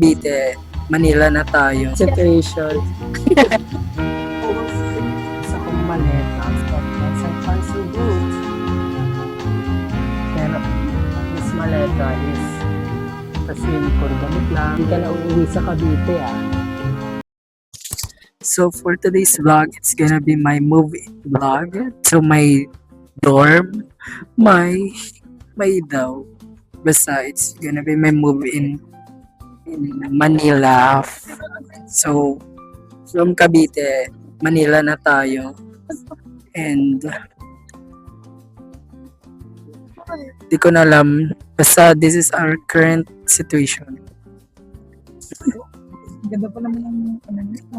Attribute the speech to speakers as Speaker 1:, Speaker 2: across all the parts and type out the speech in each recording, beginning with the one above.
Speaker 1: Cavite, Manila na tayo. Situation. Sa kong maleta, but isang fancy boots. Pero, this maleta is kasi for gamit lang. Hindi ka na uuwi sa Cavite, So, for today's vlog, it's gonna be my movie vlog. So, my dorm, my daw. Basta, it's gonna be my movie in Manila. So, from Cavite, Manila na tayo. And, di ko na alam. Basta, this is our current situation.
Speaker 2: Ganda pa naman ang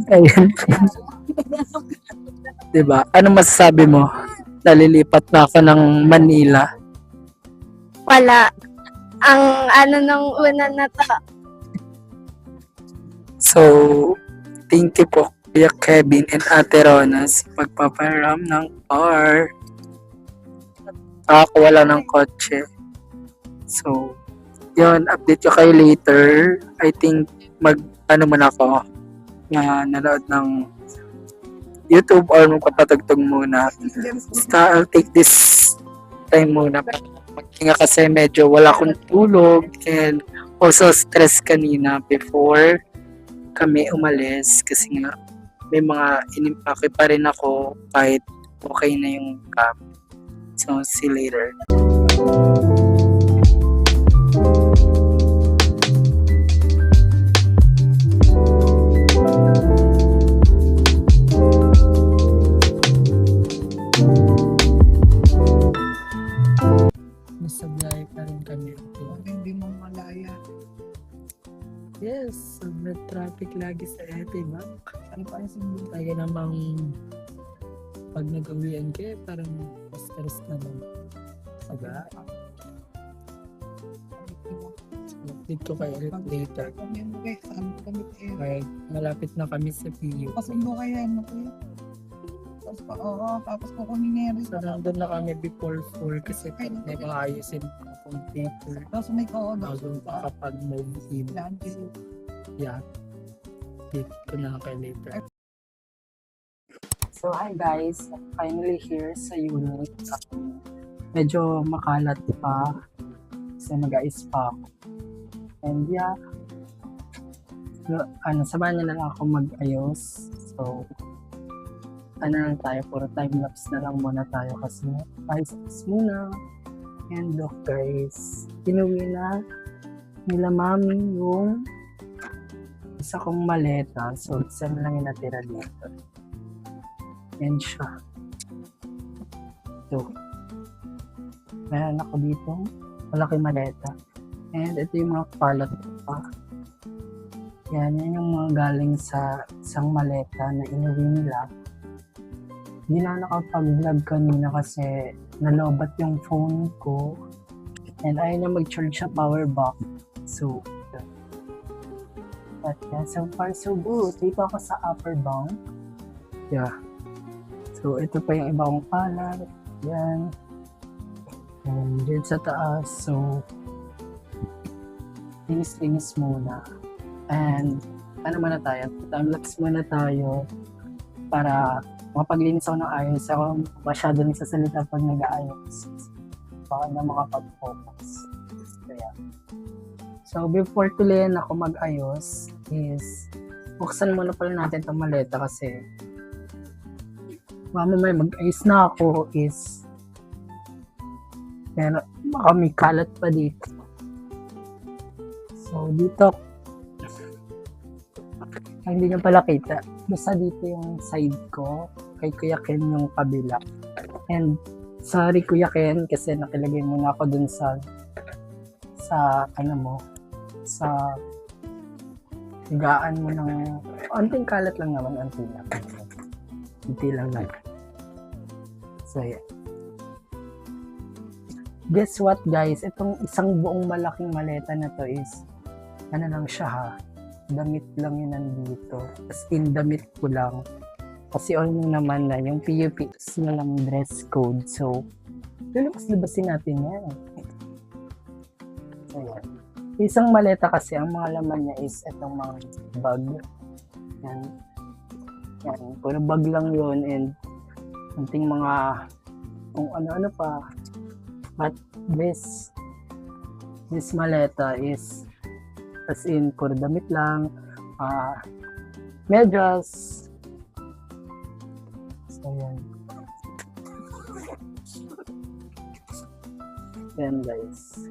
Speaker 1: Ayun. Diba? Ano masasabi mo? Nalilipat na ako ng Manila.
Speaker 3: Wala. Ang ano nung una na to.
Speaker 1: So, thank you po Kuya Kevin and Ate Rona sa pagpaparam ng car. Ako wala ng kotse. So, yun, update ko kayo later. I think ano man ako na nanood ng YouTube or magpapatugtog muna. Basta I'll take this time muna. Maghinga kasi medyo wala akong tulog and also stress kanina before kami umalis kasi nga may mga inimpake pa rin ako kahit okay na yung camp. So, see you later. Nasablay pa rin kami.
Speaker 2: hindi mo malaya.
Speaker 1: Yes, sobrang traffic lagi sa Ete Bank.
Speaker 2: Ano pa yung simbol?
Speaker 1: Kaya namang pag nag-uwian kayo, parang stress na lang. Saga, update ko kayo ulit later.
Speaker 2: Kami saan kami kayo?
Speaker 1: Kaya malapit na kami sa PU.
Speaker 2: Pasundo kayo, ano kayo? Tapos kukunin
Speaker 1: So, nandun na kami before 4 kasi may mga ayusin akong paper.
Speaker 2: Tapos may
Speaker 1: Bago makapag-move in. Yeah. Update ko na kayo later. So, hi guys. Finally here sa unit. Medyo makalat pa kasi nag-ais pa ako. And yeah, samahan niyo na lang ako mag-ayos. So, lang tayo, puro time-lapse na lang muna tayo kasi 5 muna. And look guys, inuwi na nila mami yung isa kong maleta. So, isa na lang yung natira dito. And siya. So, meron ako dito malaking maleta. And ito yung mga palot pa. Yan yung mga galing sa isang maleta na inuwi nila. Hindi na nakapag-vlog kanina kasi nalobat yung phone ko and ayaw na mag-charge sa power bank. So, but yeah, so far so good. Dito ako sa upper bank. Yeah. So, ito pa yung iba kong palat. Yan. And dyan sa taas. So, linis-linis muna. And, ano muna tayo? Time-lapse muna tayo para mapaglinis ako ng ayos. Ako masyado nagsasalita pag nag-aayos. Baka na makapag-focus. Kaya. So, before tuloy ako mag-ayos is buksan muna pala natin itong maleta kasi mamamay mag-ayos na ako is pero baka may kalat pa dito. So, dito hindi nyo pala kita. Basta dito yung side ko. Kay Kuya Ken yung kabila. And sorry Kuya Ken kasi nakilagay muna ako dun sa ano mo, sa higaan mo ng anting kalat lang naman, anting lang. Hindi lang lang. So yeah. Guess what guys? Itong isang buong malaking maleta na to is ano lang siya ha. Damit lang yun nandito. As in, damit ko lang. Kasi all naman na, yung PUP na lang dress code. So, lulabas-labasin natin yan. So, yan. Isang maleta kasi, ang mga laman niya is itong mga bag. Yan. Yan. Puro bag lang yun and something mga kung ano-ano pa. But this maleta is as in puro damit lang, medyas. So yan. Yan guys.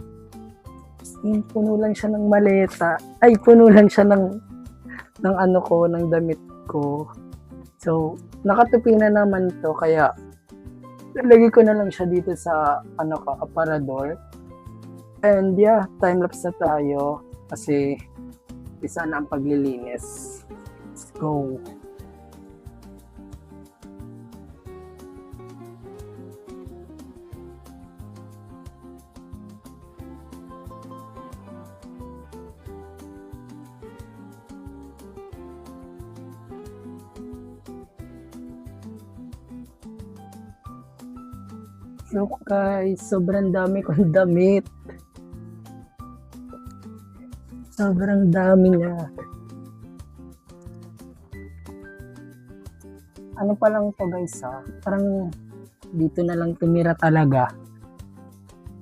Speaker 1: Puno lang siya ng maleta. Ay, puno lang siya ng ano ko, ng damit ko. So, nakatupi na naman to, kaya lagay ko na lang siya dito sa aparador. And yeah, time-lapse na tayo kasi isa na ang paglilinis. Let's go. So guys, sobrang dami kong damit. Sobrang dami niya. Ano pa lang to guys parang dito na lang tumira talaga.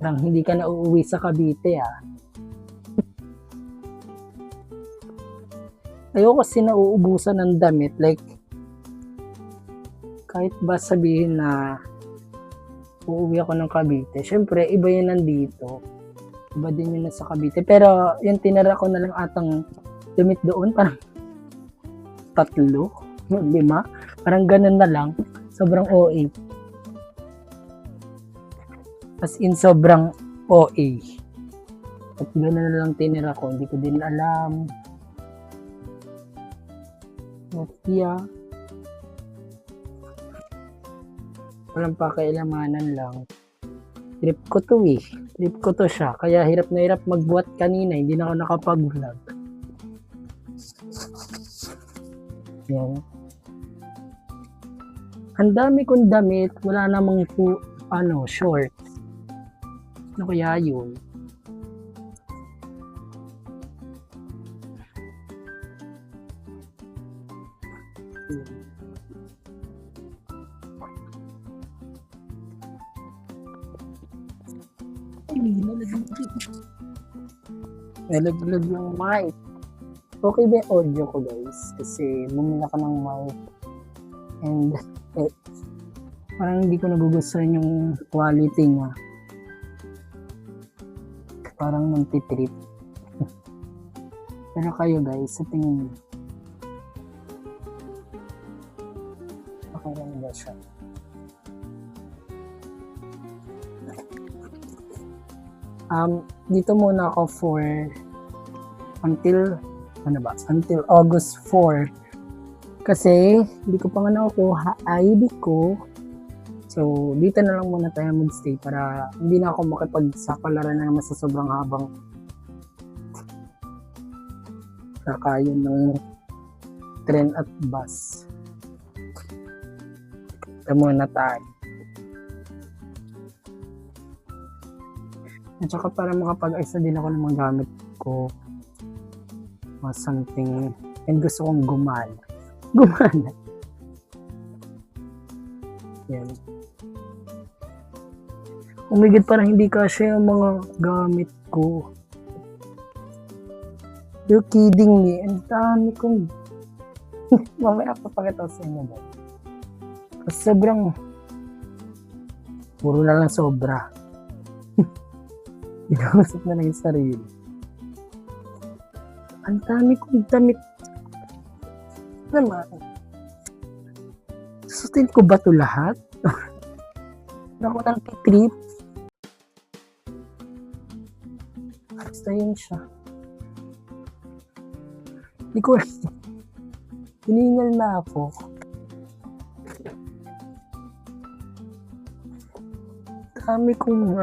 Speaker 1: Parang hindi ka na uuwi sa Cavite Ayoko kasi nauubusan ng damit. Like, kahit ba sabihin na uuwi ako ng Cavite. Siyempre, iba yun nandito. Iba din yun sa Cavite. Pero, yung tinira ko na lang atang damit doon, parang 3, 5. Parang ganun na lang. Sobrang OA. As in, sobrang OA. At ganun na lang tinira ko. Hindi ko din alam. But yeah. Walang pakialamanan lang. Trip ko to Trip ko to siya. Kaya hirap na hirap magbuhat kanina. Hindi na ako nakapag-vlog. Yan. Ang dami kong damit. Wala namang short. Ano kaya yun? Nalaglag yung mic. Okay ba yung audio ko guys? Kasi bumili ako ng mic. And parang hindi ko nagugustuhan yung quality niya. Parang nantitrip. Pero kayo guys, sa tingin niyo, okay lang ba siya? Dito muna ako for until August 4 kasi hindi ko pa nga nakukuha ID ko, so dito na lang muna tayo magstay para hindi na ako makipagsapalaran na naman sa sobrang habang kakayon ng tren at bus. Dito muna tayo. At saka para makapag-ayos na din ako ng mga gamit ko. Or something. And gusto kong gumana. Yan. Umigit parang hindi kasya yung mga gamit ko. You're kidding me. Ang dami kong... Mamaya papakita ko sa inyo ba? Kasi sobrang... Puro na lang sobra. Inausap na lang yung sarili. Ang dami kong damit. Naman. Susutin ko ba ito lahat? Ako ng trip. Basta yun siya. Hindi ko hiningal na ako. Dami kong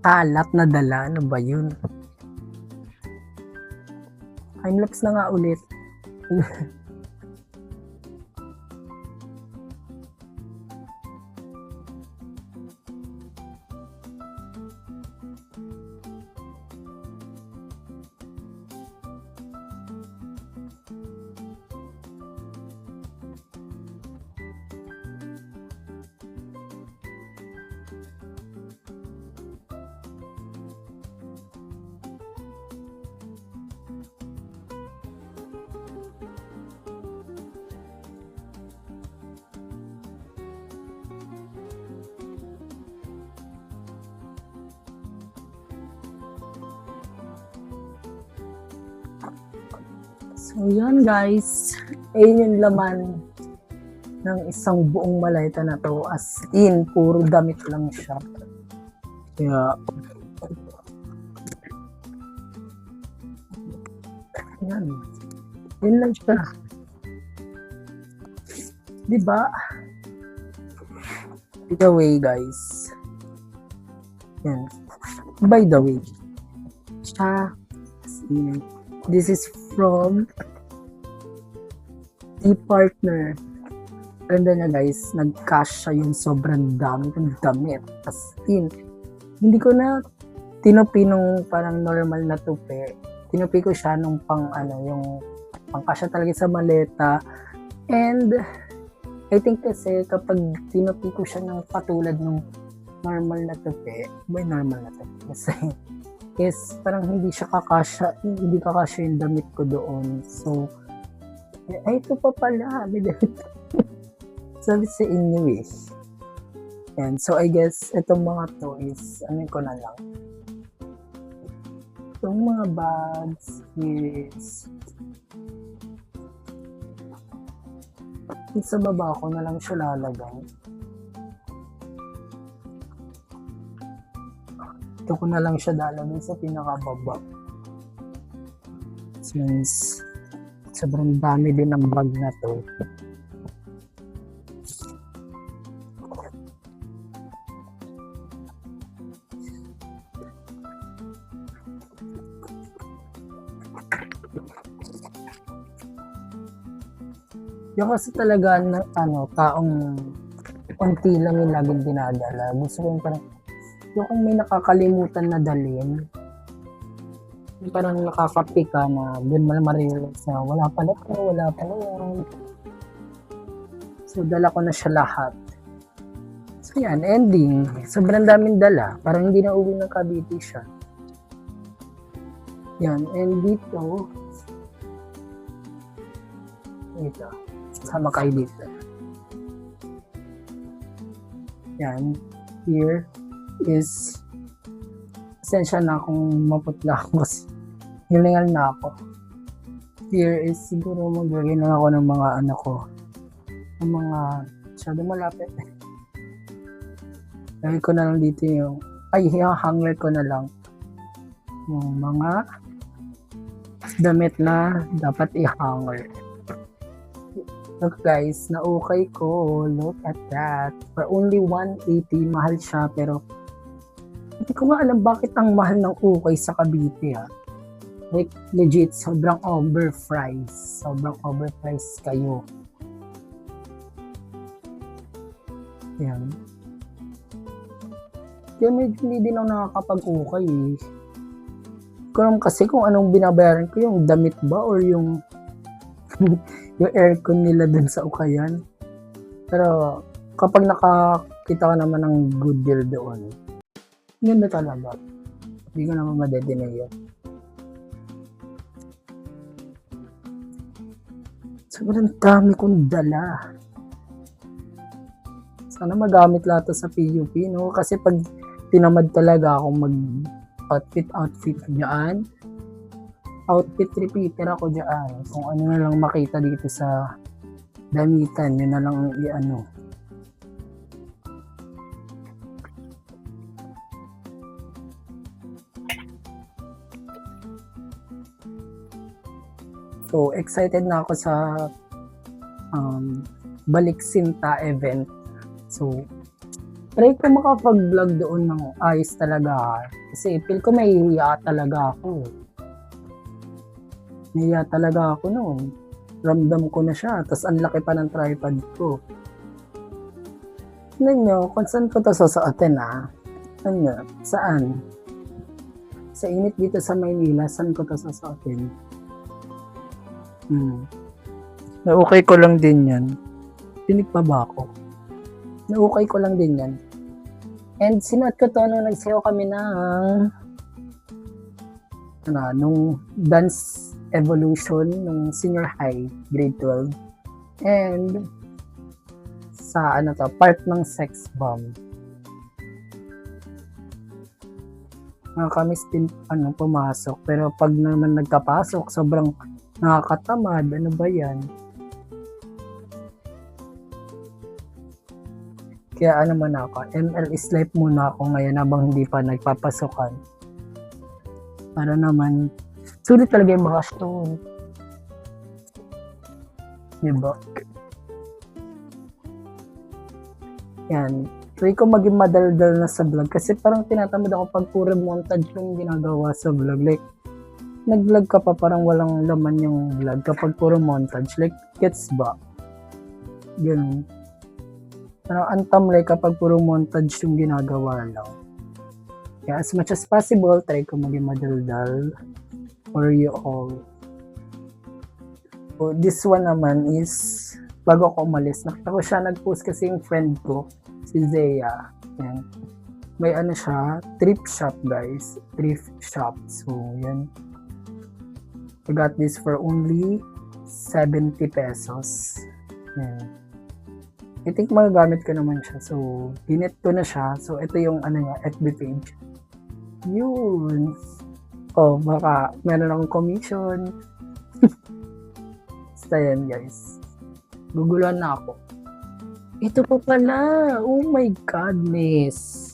Speaker 1: kalat na dala. Ano ba yun? Time-lapse na nga ulit. So, yan guys. Ayun yung laman ng isang buong maleta na to. As in, puro damit lang siya. Kaya, yan. Yun lang siya. Diba? By the way, guys. Yan. By the way. Siya. This is from the partner. Ganda niya guys. Nag-cash siya yung sobrang dami ng damit. As in. Hindi ko na tinupi nung parang normal na tupi. Tinupi ko siya nung yung pang-cash talaga sa maleta. And I think kasi kapag tinupi ko siya ng patulad ng normal na tupi, kasi is parang hindi kakasya yung damit ko doon. So, ay ito pa pala, may damit. Sabi sa inyo eh. And so I guess itong mga to is, ko na lang. Itong mga bags is sa baba ko na lang siya lalagay. Ito ko na lang siya lalagay sa pinakababa. Since sobrang dami din ng bag na to. Yung kasi talaga na taong konti lang yung laging dinadala. Gusto ko yung parang yung kung may nakakalimutan na dalhin, yung parang nakakapi ka na dun ma-realize na wala pala yan. So dala ko na siya lahat. So yan, ending. Sobrang daming dala. Parang hindi na uwi ng Cavite siya. Yan, and dito, sama kayo dito. Yan. Here is essential na akong maputla ako kasi hilingal na ako. Here is siguro maglagay na ako ng mga anak ko. Ng mga masyado malapit. Lagay ko na lang dito yung hanger ko na lang yung mga damit na dapat i-hanger. Look guys, na-okay ko. Look at that. For only 180, mahal siya. Pero, hindi ko nga alam bakit ang mahal ng ukay sa Cavite ha. Like, legit, sobrang overpriced. Sobrang overpriced kayo. Yan. Kaya medyo hindi din ako nakakapag-ukay eh. Kung kasi kung anong binabayaran ko, yung damit ba or yung yung aircon nila dun sa ukayan. Pero kapag nakakita ka naman ng good deal doon, ganda talaga. Hindi ko naman madedeny yun. Sobrang dami kong dala. Sana magamit lahat to sa PUP, no? Kasi pag tinamad talaga akong mag-outfit dyan, outfit repeater ako dyan. Kung ano na lang makita dito sa damitan, yun na lang ang i-ano. So, excited na ako sa Balik Sinta event. So, try ko makapag-vlog doon ng ayos talaga. Kasi feel ko may hiya talaga ako. Naiya talaga ako noon. Ramdam ko na siya. Tapos ang laki pa ng tripod ko. Tignan nyo, kung saan ko ito susuotin Ano? Saan? Sa init dito sa Maynila, saan ko ito susuotin? Na-okay ko lang din yan. Tinig pa ba ako? Na-okay ko lang din yan. And sinuot ko to nung nagsayaw kami nung dance evolution ng senior high, grade 12. And sa part ng sex bomb. Nakakamiss din pumasok. Pero pag naman nagkapasok, sobrang Nakakatamad. Ano ba yan? Kaya ano man ako, ML is life muna ako ngayon habang hindi pa nagpapasukan. Para naman, sulit talaga yung bakasyon. Diba? Yan. Try ko maging madaldal na sa vlog kasi parang tinatamad ako pag puro montage lang yung ginagawa sa vlog. Like, nag-vlog ka pa parang walang laman yung vlog kapag puro montage. Like, gets ba? Ganun. Parang antamlay kapag puro montage yung ginagawa lang. Kaya as much as possible, try ko maging madaldal for you all. So, this one naman is, bago ako umalis, nakita ko siya, nag-post kasi yung friend ko, si Zea. Yan. May ano siya, thrift shop guys. Thrift shop. So, yan. I got this for only 70 pesos. Yan. I think magagamit ko naman siya. So, dinit ko na siya. So, ito yung ano niya, FB page. Yun. Oh, baka meron akong commission. Basta yan, guys. Guguluhan na ako. Ito pa pala. Oh my goodness.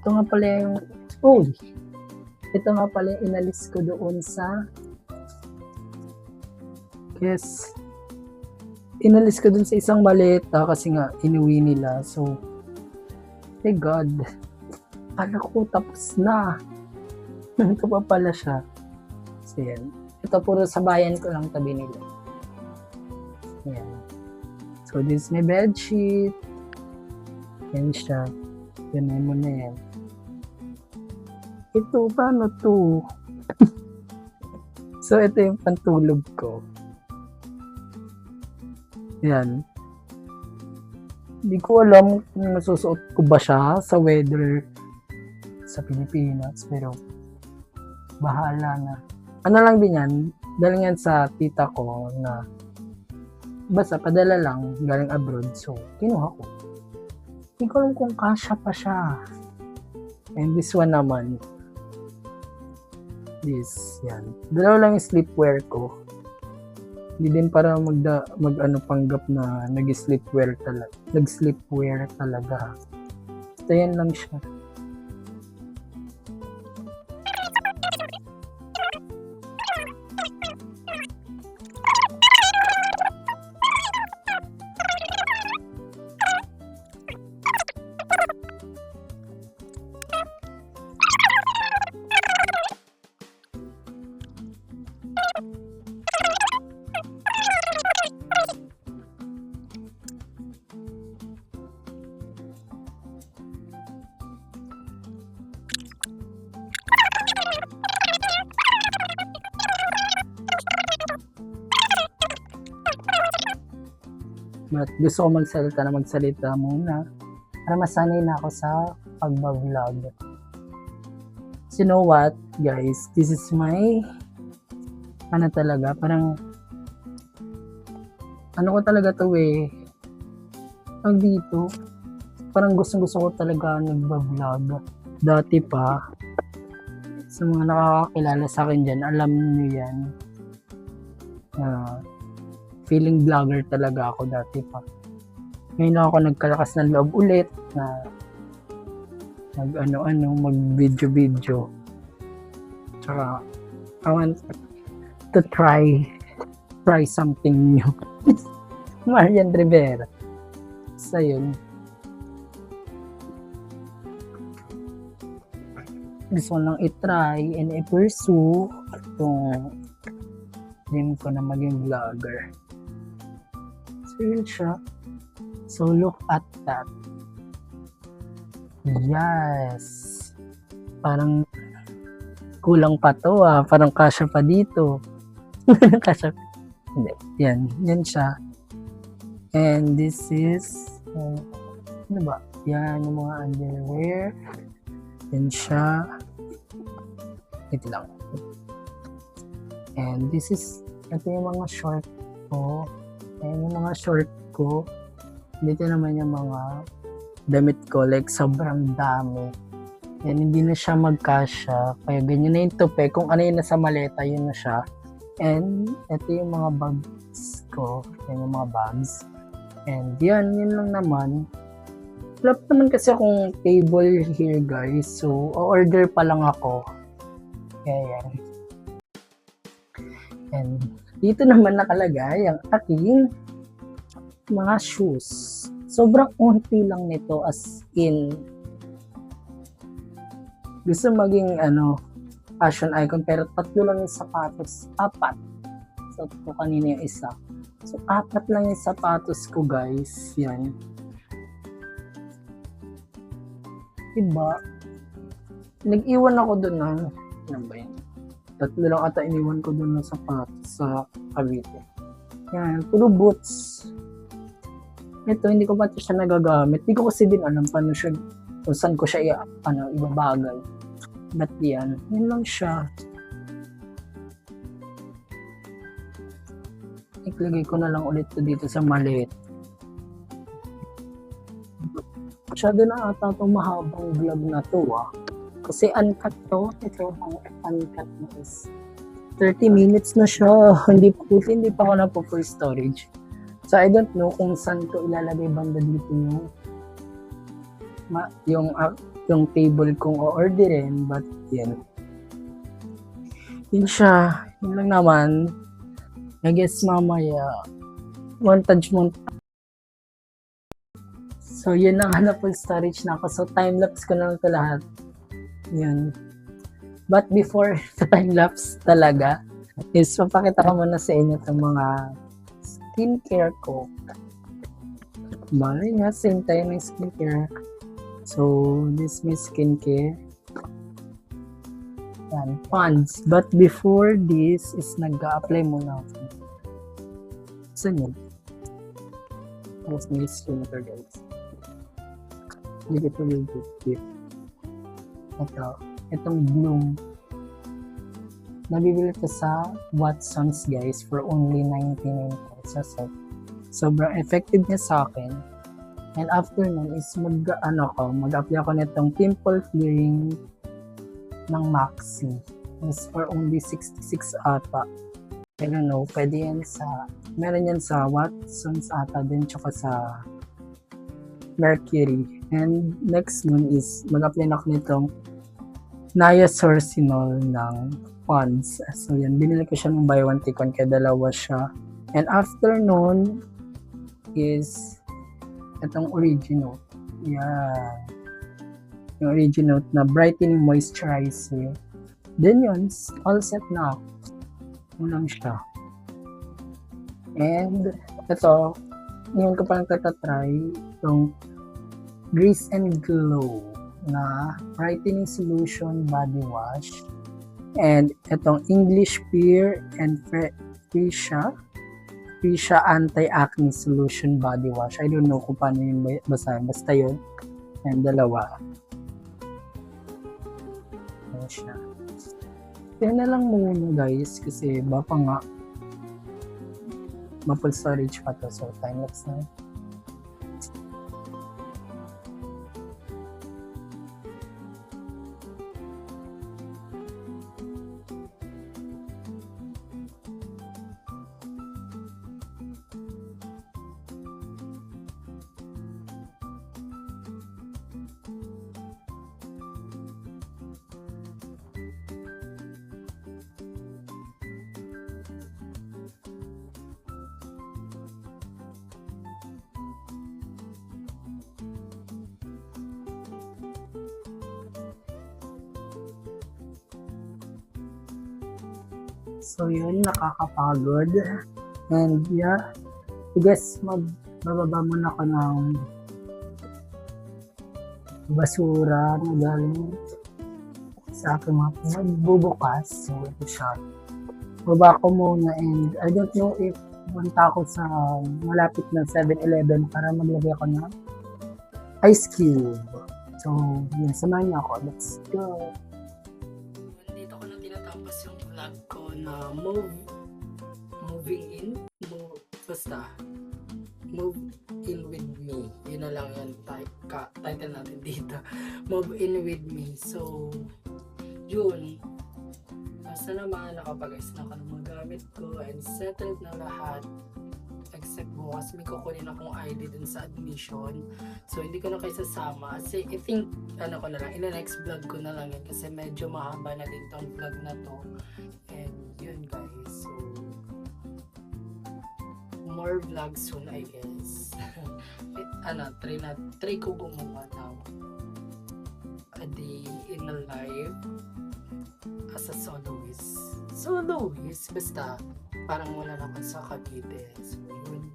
Speaker 1: Ito nga pala yung... Oh! Ito nga pala yung inalis ko doon sa... Yes. Inalis ko dun sa isang maleta kasi nga inuwi nila. So, my God. Kala ko tapos na. Ito pa pala siya. So, yan. Ito puro sa bayan ko lang tabi nila. Yan. So, this is my bedsheet. Yan siya. Ganun mo na yan. Ito, paano to? So, ito yung pantulog ko. Yan. Hindi ko alam kung masusuot ko ba siya sa weather sa Pilipinas. Pero, bahala na. Ano lang din yan, galing yan sa tita ko na basta padala lang galing abroad. So, kinuha ko. Hindi ko alam kung kasya pa siya. And this one naman. This, yan. Dalawa lang yung sleepwear ko. Hindi din para panggap na nag-sleepwear talaga. Nag-sleepwear talaga. Basta yan lang siya. But gusto ko magsalita muna para masanay na ako sa pag-vlog. So, you know what, guys? This is my parang ko talaga to pag dito, parang gusto ko talaga nag-vlog. Dati pa, sa mga nakakakilala sa akin dyan, alam niyo yan. Feeling vlogger talaga ako dati pa. Ngayon lang ako nagkalakas ng loob ulit na mag-video. Tsaka, I want to try something new. Marian Rivera. So, yun. Gusto ko lang i-try and i-pursue itong dream ko na maging vlogger. So, yun siya. So, look at that. Yes. Parang kulang pa to Parang kasya pa dito. Kasya. Hindi. Yan siya. And this is, ano ba? Yan, yung mga underwear. Yan siya. Ito lang. And this is, ito yung mga short ko. Ayan yung mga short ko. Dito naman yung mga damit ko. Like, sobrang dami. Yan, hindi na siya magkasya. Kaya ganyan na yung tupe. Kung ano yung nasa maleta, yun na siya. And ito yung mga bags ko. Yan yung mga bags. And yun lang naman. Wala pa naman kasi akong table here guys. So, order pa lang ako. Kaya yan. And dito naman nakalagay ang aking mga shoes. Sobrang unti lang nito as in. Gusto maging fashion icon pero 3 lang yung sapatos. 4. So, ito kanina yung isa. So, 4 lang yung sapatos ko guys. Yan. Diba? Nag-iwan ako doon ng ano ba yun? 3 lang ata iniwan ko doon ng sapatos sa Cavite. Yan, puro boots. Ito, hindi ko pa siya nagagamit. Hindi ko kasi din alam paano siya, kung saan ko siya ibabagay. But yan, yun lang siya. Iklagay ko na lang ulit to dito sa maliit. Masyado na ata itong mahabang vlog na to Kasi uncut to. Ito ang uncut na is 30 minutes na siya. Hindi pa ako na po full storage. So I don't know kung saan ko ilalagay banda dito yung table kong o-orderin. But yan. Yun siya. Yun lang naman. I guess mamaya montage. So, yun ang full storage na ako. So, time-lapse ko na lang ito lahat. Yun. But before sa time-lapse talaga, is papakita ko muna sa inyo itong mga skincare ko. Bali nga, same tayo ng skincare. So, this is my skincare. Yan, Pond's. But before this, is nag-a-apply muna ako. Saan yun? Tapos may skincare guys. Hindi ito yung gift. Itong Bloom. Nabibili ko sa Watsons guys for only 99 pesos. So, sobrang effective niya sa akin. And after nun is mag-apply ako nitong pimple clearing ng Maxi. Is for only 66 ata. I don't know, pwede yan meron yan sa Watsons ata din tsaka sa Mercury. And next nun is mag-apply na ako nitong Niasourcinol ng Pond's. So yan, binili ko siya ng buy one take one kaya dalawa siya. And after nun is itong Original. Yan. Yung Original na brightening moisturizer. Then yun, all set na ako. Yun lang siya. And ito, ngayon ko palang tatatry itong Grease and Glow na brightening solution body wash. And itong English Pear and Freesia Anti-Acne Solution Body Wash. I don't know kung paano yung basahin. Basta yun. And dalawa. Ayan siya. Yan na lang muna guys. Kasi baka nga ma-full storage pa to. So time-lapse na. So yun, nakakapagod. And yeah, I guess magbababa muna ako ng basura na galing sa aking mga magbubukas. So ito siya. Baba ko muna and I don't know if punta ako sa malapit na 7-Eleven para maglagay ako ng ice cube. So yun, samahan niyo ako. Let's go! Dito ko na tinatapos yung vlog ko na moving in. Move in with me. Yun na lang yan. Title natin dito. Move in with me. So, yun. na naman, nakapag-ayos na ako ng mga gamit ko and settled na lahat. Except bukas may kukunin akong ID dun sa admission. So hindi ko na kayo sasama. Kasi I think, ano ko na lang, next vlog ko na lang yan. Kasi medyo mahaba na din tong vlog na to. And yun guys. So, more vlogs soon I guess. Try ko gumawa now. A day in a life as a soloist. Basta parang wala naman sa Cavite. So, yun.